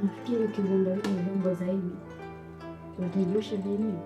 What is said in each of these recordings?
Nafikiri ukizungumza vyombo zaidi utajosha vyenyewe.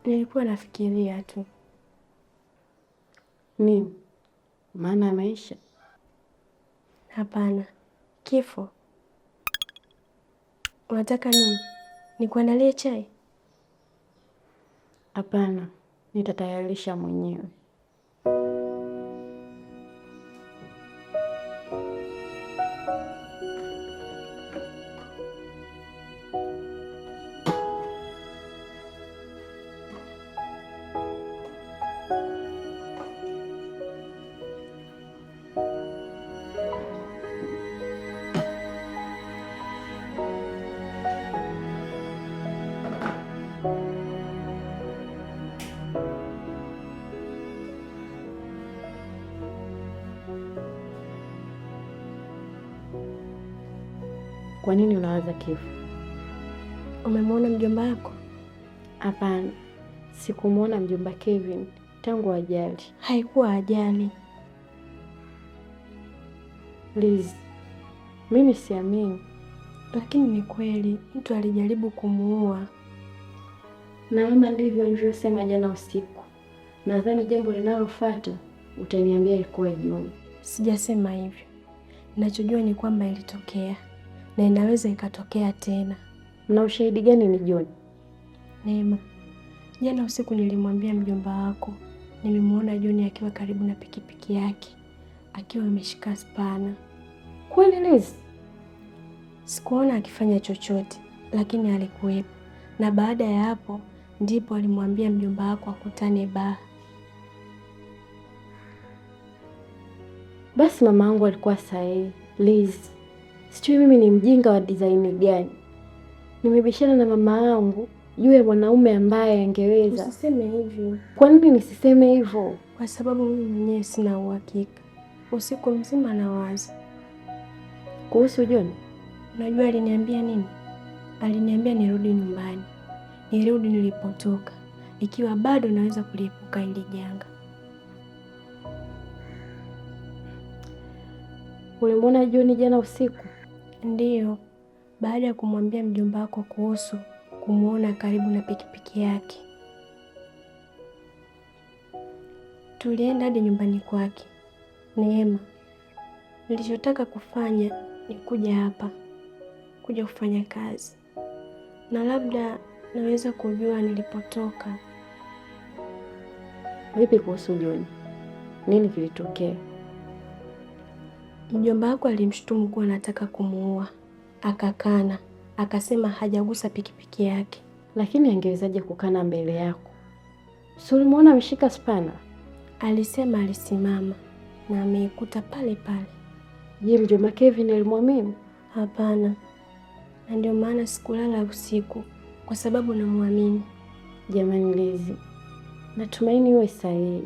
Nilikuwa nafikiria tu. Nini? Maana ya maisha? Hapana, kifo. Unataka nini? Nikuandalie chai? Hapana, nitatayarisha mwenyewe. Kwa nini unawaza kifo? Umemwona mjomba wako? Hapana, sikumwona mjomba Kevin tangu ajali. Haikuwa ajali. Liz, mimi siamini. Lakini ni kweli, mtu alijaribu kumuua. Naona ndivyo nilivyosema jana usiku. Nadhani jambo linalofuata utaniambia ilikuwa jioni. Sijasema hivyo. Ninachojua ni kwamba ilitokea na inaweza ikatokea tena. Mna ushahidi gani ni jioni? Neema, jana usiku nilimwambia mjomba wako nimemwona John akiwa karibu na pikipiki yake akiwa ameshika spana. Kweli Liz? Sikuona akifanya chochote, lakini alikuwepo. Na baada ya hapo ndipo alimwambia mjomba wako akutane baa. Basi mama yangu alikuwa sahihi. Liz, sijui mimi ni mjinga wa design gani. Nimebishana na mama yangu juu ya mwanaume ambaye angeweza. Usiseme hivyo. Kwa nini nisiseme hivyo? Kwa sababu mimi mwenyewe sina uhakika. Usiku mzima nawaza kuhusu John. Unajua aliniambia nini? Aliniambia nirudi nyumbani, nirudi nilipotoka, ikiwa bado naweza kuliepuka hili janga. Ulimwona John jana usiku? Ndiyo, baada ya kumwambia mjomba wako kuhusu kumwona karibu na pikipiki yake. Tulienda hadi nyumbani kwake. Neema, nilichotaka kufanya ni kuja hapa, kuja kufanya kazi, na labda naweza kujua nilipotoka. Vipi kuhusu John? Nini kilitokea? Mjomba wako alimshutumu kuwa anataka kumuua. Akakana, akasema hajagusa pikipiki yake. Lakini angewezaje kukana mbele yako? Si ulimwona ameshika spana? Alisema alisimama na ameikuta pale pale. Je, mjomba Kevin alimwamini? Hapana, na ndio maana sikulala usiku kwa sababu namwamini. Jamani Liz, natumaini uwe sahihi.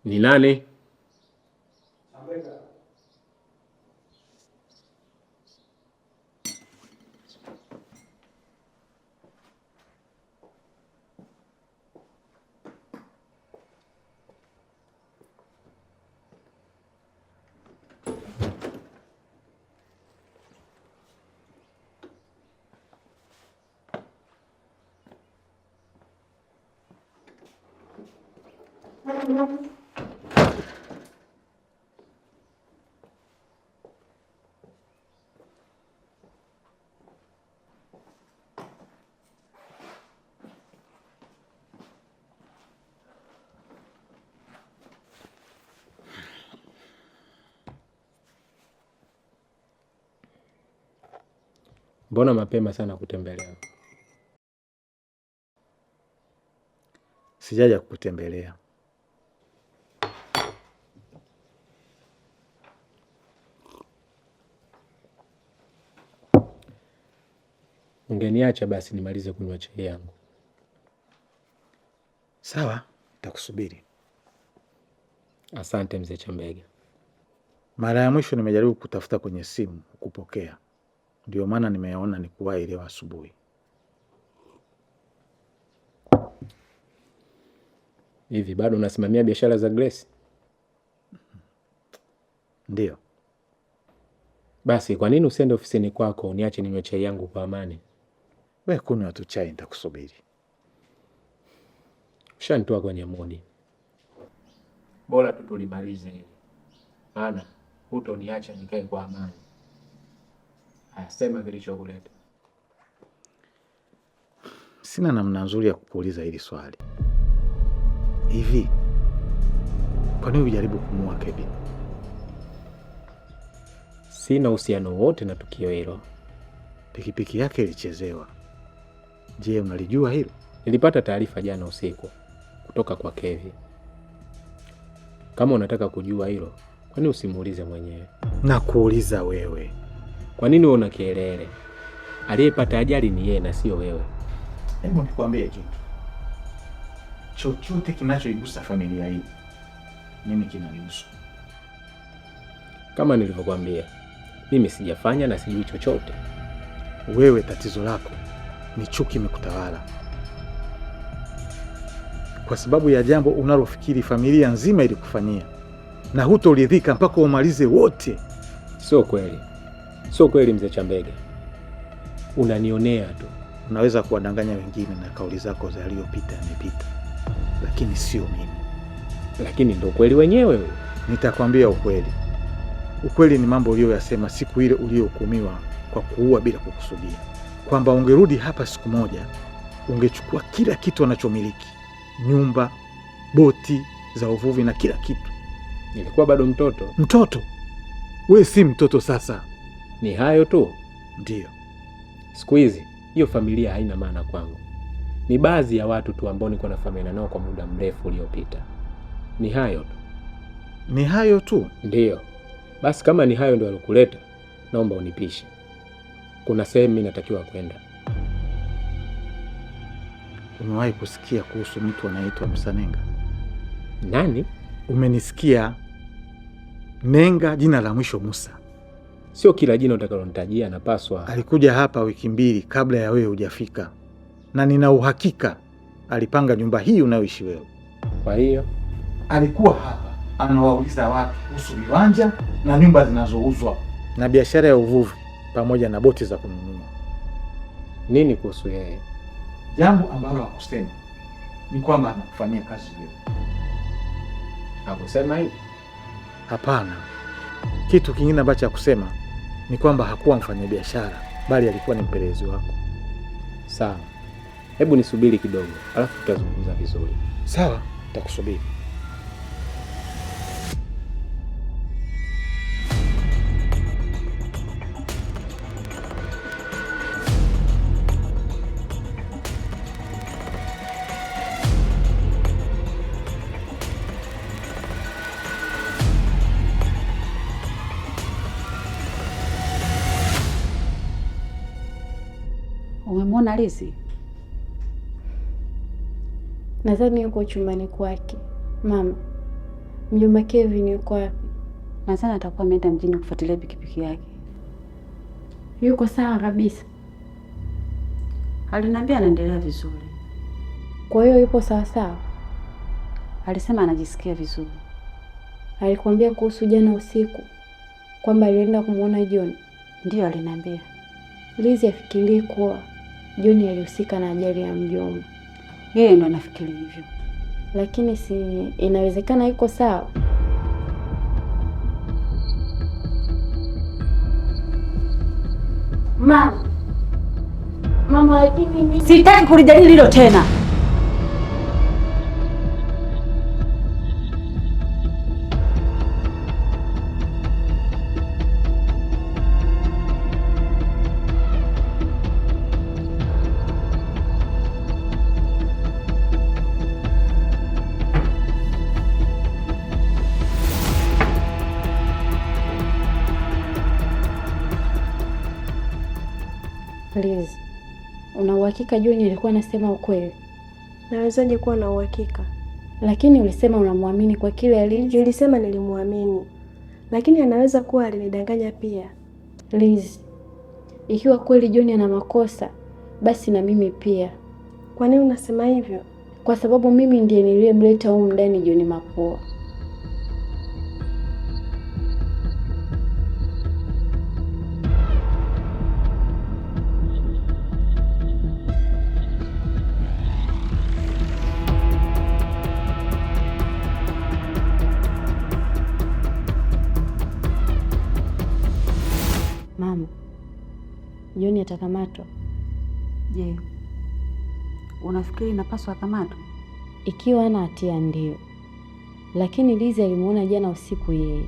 Ni nani? Mbona mapema sana kutembelea? Sijaja kukutembelea. Ungeniacha basi nimalize kunywa chai yangu. Sawa, nitakusubiri. Asante mzee Chambege. Mara ya mwisho nimejaribu kutafuta kwenye simu kupokea. Ndio maana nimeona nikuwahi leo asubuhi. Hivi bado unasimamia biashara za Grace? Ndio. Basi kwa nini usiende ofisini kwako uniache ninywe chai yangu kwa amani? Wewe kunywa tu chai, nitakusubiri. Ushanitoa kwenye modi. Bora tu tulimalize hili. Maana hutoniacha nikae kwa amani. Haya, sema kilichokuleta. Sina namna nzuri ya kukuuliza hili swali. Hivi, kwa nini ujaribu kumuua Kevin? Sina uhusiano wote na tukio hilo. Pikipiki yake ilichezewa. Je, unalijua hilo? Nilipata taarifa jana usiku kutoka kwa Kevin. Kama unataka kujua hilo, kwa nini usimuulize mwenyewe? Nakuuliza wewe. Kwa nini una kielele? Aliyepata ajali ni yeye na sio wewe. Hebu nikwambie kitu. Chochote kinachoigusa familia hii, mimi kinanihusu. Kama nilivyokuambia, mimi sijafanya na sijui chochote. Wewe tatizo lako ni chuki imekutawala. Kwa sababu ya jambo unalofikiri familia nzima ilikufanyia, na hutoridhika mpaka umalize wote. Sio kweli. Sio kweli mzee Chambege. Unanionea tu. Unaweza kuwadanganya wengine na kauli zako za yaliyopita yamepita, lakini sio mimi. Lakini ndio kweli wenyewe. Nitakwambia ukweli. Ukweli ni mambo uliyoyasema siku ile uliyohukumiwa kwa kuua bila kukusudia, kwamba ungerudi hapa siku moja ungechukua kila kitu anachomiliki, nyumba, boti za uvuvi na kila kitu. Nilikuwa bado mtoto. Mtoto? Wewe si mtoto sasa. Ni hayo tu? Ndiyo. Siku hizi hiyo familia haina maana kwangu. Ni baadhi ya watu tu ambao niko nafahamiana nao kwa muda mrefu uliopita. Ni hayo tu. Ni hayo tu? Ndiyo. Basi kama ni hayo ndio yalokuleta, naomba unipishe. Kuna sehemu mimi natakiwa kwenda. Umewahi kusikia kuhusu mtu anaitwa Msanenga? Nani? Umenisikia? Nenga, jina la mwisho Musa. Sio kila jina utakalonitajia napaswa. Alikuja hapa wiki 2 kabla ya wewe hujafika. Na nina uhakika alipanga nyumba hii unayoishi wewe. Kwa hiyo alikuwa hapa anawauliza watu kuhusu viwanja na nyumba zinazouzwa na biashara ya uvuvi pamoja na boti za kununua. Nini kuhusu yeye? Jambo ambalo hakusema ni kwamba anakufanyia kazi wewe. Hakusema hivi? Hapana. Kitu kingine ambacho hakusema ni kwamba hakuwa mfanyabiashara, bali alikuwa ni mpelelezi wako. Sawa. Hebu nisubiri kidogo, alafu tutazungumza vizuri. Sawa, nitakusubiri. Umemwona Lizzy? Nadhani yuko chumbani kwake. Mama, mjomba Kevin yuko wapi? Nadhani atakuwa ameenda mjini kufuatilia pikipiki yake. Yuko sawa kabisa? Aliniambia anaendelea vizuri. Kwa hiyo yupo sawa sawa? Alisema anajisikia vizuri. Alikwambia kuhusu jana usiku kwamba alienda kumuona John? Ndiyo, aliniambia. Lizzy afikirii kuwa John alihusika na ajali ya mjomba. Yeye ndo anafikiri hivyo. Lakini si inawezekana yuko sawa? Mama, lakini sitaki kulijadili hilo tena. Liz, una uhakika John alikuwa anasema ukweli? Nawezaje kuwa na uhakika? Lakini ulisema unamwamini kwa kile alivyo. Nilisema nilimwamini, lakini anaweza kuwa alinidanganya pia. Liz, ikiwa kweli John ana makosa, basi na mimi pia. Kwa nini unasema hivyo? Kwa sababu mimi ndiye niliyemleta humu ndani John Mapua. Mama, John atakamatwa. Je, unafikiri inapaswa akamatwe? Ikiwa hana hatia ndio, lakini Lizi alimuona jana usiku yeye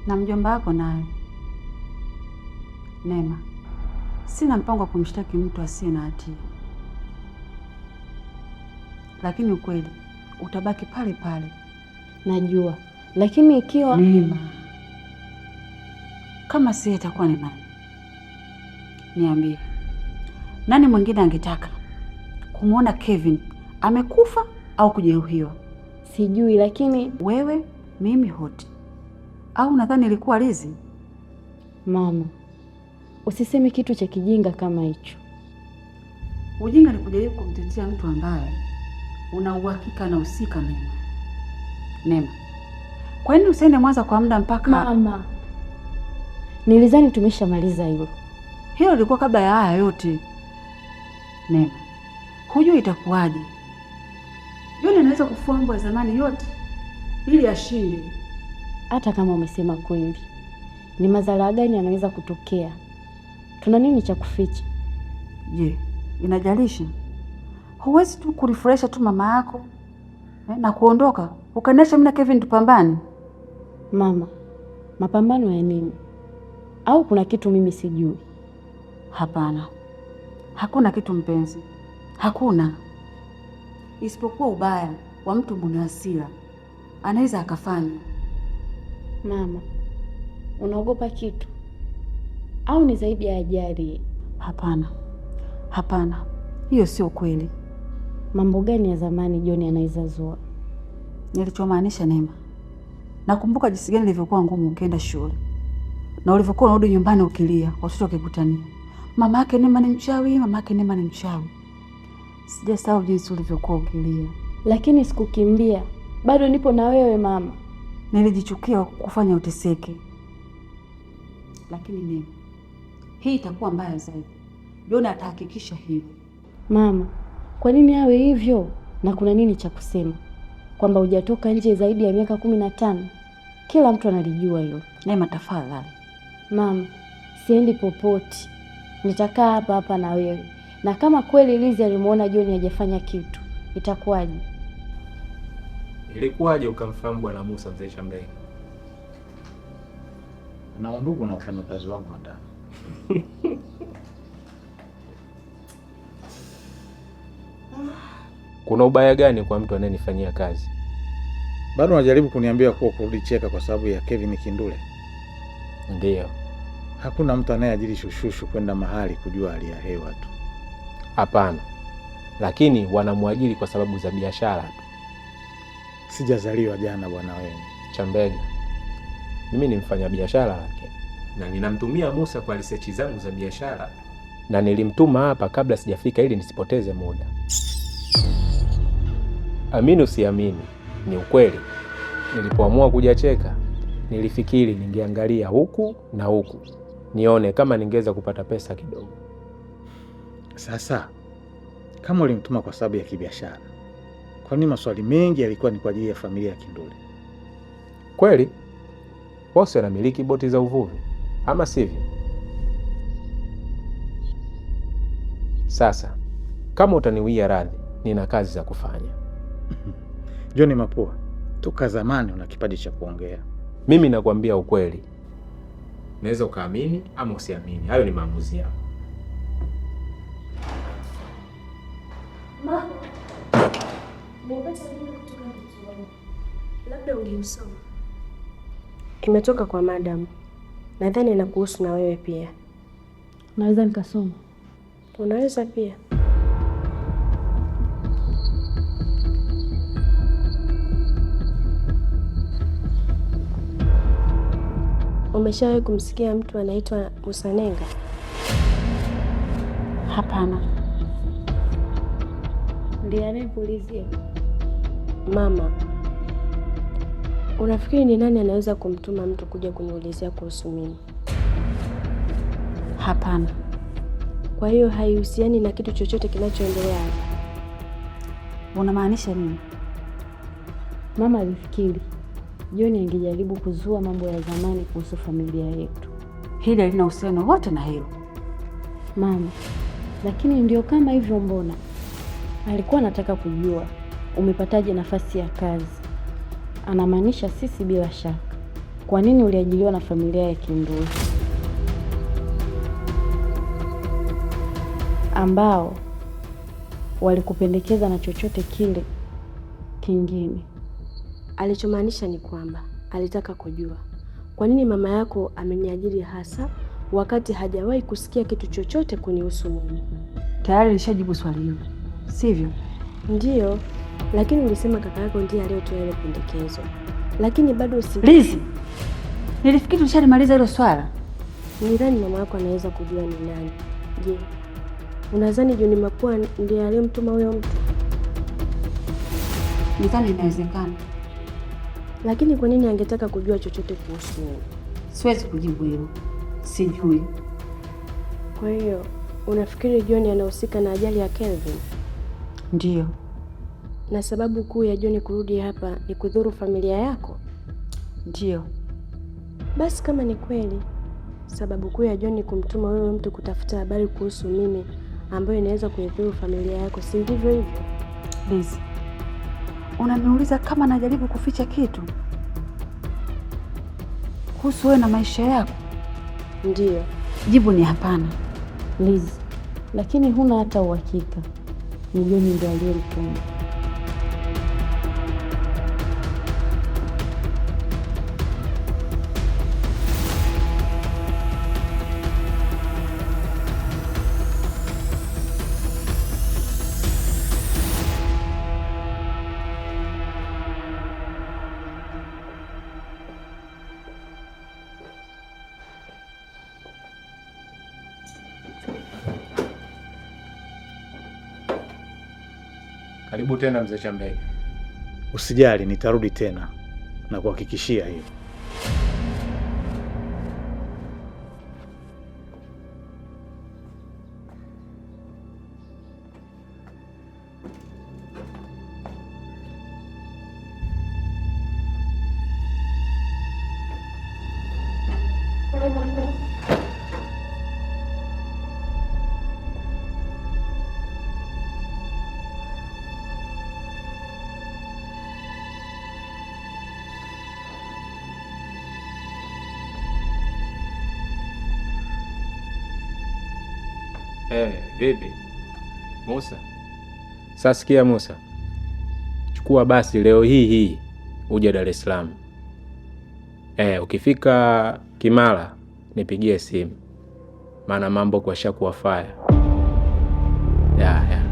na mjomba wako naye. Neema, sina mpango wa kumshtaki mtu asiye na hatia, lakini ukweli utabaki pale pale. Najua, lakini ikiwa... Neema, kama si itakuwa ni nani? Niambie, nani mwingine angetaka kumwona Kevin amekufa au kujeruhiwa? Sijui, lakini wewe, mimi, wote. Au nadhani ilikuwa Lizi? Mama, usiseme kitu cha kijinga kama hicho. Ujinga ni kujaribu kumtetea mtu ambaye una uhakika na usika. Neema, kwa nini usiende Mwanza kwa muda mpaka... Mama, nilizani tumeshamaliza hilo. Hilo lilikuwa kabla ya haya yote. Neema, hujui itakuwaje. Yule anaweza kufua mambo ya zamani yote ili ashinde. Hata kama umesema kweli, ni madhara gani anaweza kutokea? Tuna nini cha kuficha? Je, inajalisha? Huwezi tu kurefresha tu mama yako na kuondoka ukaniacha mimi na Kevin tupambane? Mama, mapambano ya nini? Au kuna kitu mimi sijui? Hapana, hakuna kitu mpenzi, hakuna, isipokuwa ubaya wa mtu mwenye hasira anaweza akafanya. Mama, unaogopa kitu au ni zaidi ya ajali? Hapana, hapana, hiyo sio kweli. Mambo gani ya zamani John anaweza zua? Nilichomaanisha Neema, nakumbuka jinsi gani ilivyokuwa ngumu ukienda shule na ulivyokuwa unarudi nyumbani ukilia, watoto wakikutania, mama yake Neema ni mchawi, mama yake Neema ni mchawi. Sijasahau jinsi ulivyokuwa ukilia. Lakini sikukimbia, bado nipo na wewe mama. Nilijichukia kufanya uteseke, lakini Neema, hii itakuwa mbaya zaidi. John atahakikisha hivyo. Mama, kwa nini awe hivyo? Na kuna nini cha kusema? Kwamba hujatoka nje zaidi ya miaka 15? Kila mtu analijua hilo. Neema, tafadhali. Mama, siendi popote. Nitakaa hapa hapa na wewe. Na kama kweli Lizi alimuona John hajafanya kitu, itakuwaje? Ilikuwaje ukamfahamu Bwana Musa mzee Shamdai? Na ndugu na wafanyakazi wangu ndani. Kuna ubaya gani kwa mtu anayenifanyia kazi? Bado unajaribu kuniambia kuwa kurudi Cheka kwa sababu ya Kevin Kindule? Ndiyo. Hakuna mtu anayeajiri shushushu kwenda mahali kujua hali ya hewa tu. Hapana, lakini wanamwajiri kwa sababu za biashara tu. Sijazaliwa jana bwana wewe. Chambega, mimi ni mfanya biashara lakini, na ninamtumia Musa kwa research zangu za biashara, na nilimtuma hapa kabla sijafika ili nisipoteze muda. Amini usiamini, ni ukweli. Nilipoamua kuja Cheka, nilifikiri ningeangalia huku na huku, nione kama ningeweza kupata pesa kidogo. Sasa, kama ulimtuma kwa sababu ya kibiashara, kwa nini maswali mengi yalikuwa ni kwa ajili ya familia ya Kindule? Kweli, bosi anamiliki boti za uvuvi, ama sivyo? Sasa, kama utaniwia radhi, nina kazi za kufanya. John Mapua, toka zamani una kipaji cha kuongea. Mimi nakwambia ukweli. Naweza ukaamini ama usiamini, hayo ni maamuzi yako. Mama, nimepata ujumbe kutoka kituoni. Labda ungeusoma. Imetoka kwa madam. Nadhani inakuhusu na wewe pia. Naweza nikasoma? Unaweza pia. Umeshawahi kumsikia mtu anaitwa Musanenga? Hapana. Ndiye anayekuulizia? Mama, unafikiri ni nani anaweza kumtuma mtu kuja kuniulizia kuhusu mimi? Hapana. Kwa hiyo haihusiani na kitu chochote kinachoendelea hapa. Unamaanisha nini? Mama alifikiri John angejaribu kuzua mambo ya zamani kuhusu familia yetu. Hili halina uhusiano wote na hilo. Mama, lakini ndio kama hivyo. Mbona alikuwa anataka kujua umepataje nafasi ya kazi. Anamaanisha sisi bila shaka. Kwa nini uliajiliwa na familia ya Kinduli ambao walikupendekeza na chochote kile kingine? Alichomaanisha ni kwamba alitaka kujua kwa nini mama yako ameniajiri hasa wakati hajawahi kusikia kitu chochote kunihusu mimi. Tayari nilishajibu swali hilo, sivyo? Ndiyo, lakini ulisema kaka yako ndiye aliyotoa ile pendekezo. Lakini bado Lizi, nilifikiri tulishalimaliza hilo swala. Nidhani mama yako anaweza kujua ni nani. Je, unadhani John Mapua ndiye aliyemtuma huyo mtu? Nidhani inawezekana. Lakini kwa nini angetaka kujua chochote kuhusu wewe? Siwezi kujibu hilo. Sijui. Kwa hiyo, unafikiri John anahusika na ajali ya Kelvin? Ndiyo. Na sababu kuu ya John kurudi hapa ni kudhuru familia yako? Ndiyo. Basi kama ni kweli, sababu kuu ya John kumtuma wewe mtu kutafuta habari kuhusu mimi ambayo inaweza kuidhuru familia yako, si ndivyo hivyo? Liz, unaniuliza kama najaribu kuficha kitu kuhusu wewe na maisha yako? Ndiyo. Jibu ni hapana. Liz, lakini huna hata uhakika ni John ndiye aliyemtuma. Karibu tena mzee Chambele. Usijali, nitarudi tena na kuhakikishia hiyo. Vipi Musa? Sasa sikia Musa, chukua basi leo hii uje Dar es Salaam. Ukifika Kimara nipigie simu, maana mambo kwa shakuwa fire. Ya.